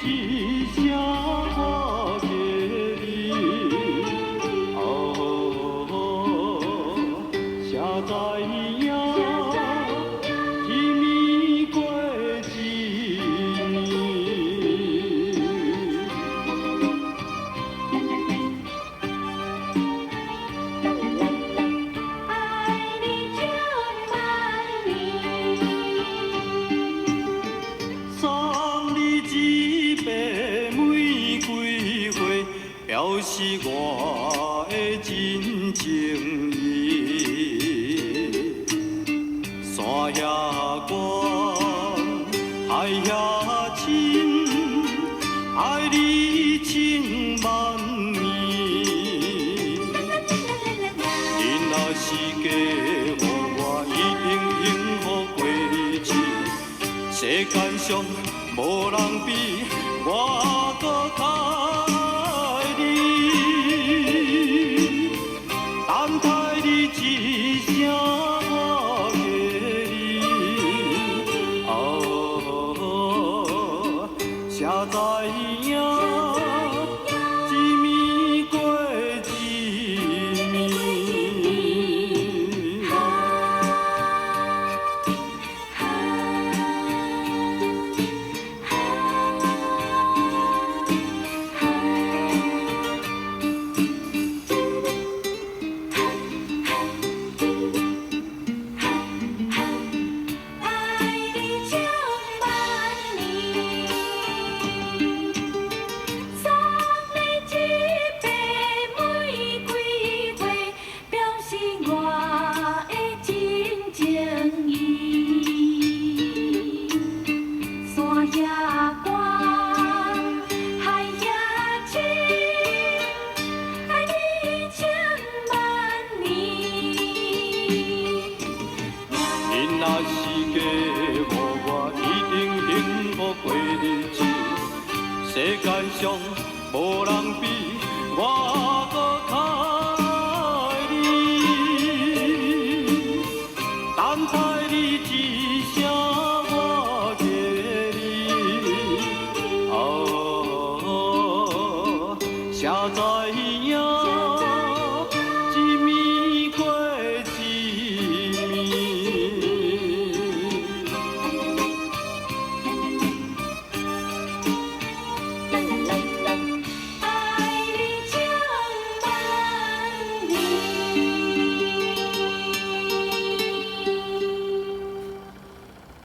只声我给你，哦，谁知影一暝过一年。爱你千万年，送你一杯玫瑰花，表示我的真情意。山遐远，海遐深，爱你千万年。你若是嫁予我，一定幸福过日子。世间上无人比我搁较爱你，等待你一声我给你，哦，谁知影一暝过一年。爱你千万年，送你一杯玫瑰花，表示我的真情意。山遐远，海遐深，爱你千万年。你若是嫁予我，一定幸福过日子。世间上无人比我搁较爱你，等待你一声我给你，哦，谁知影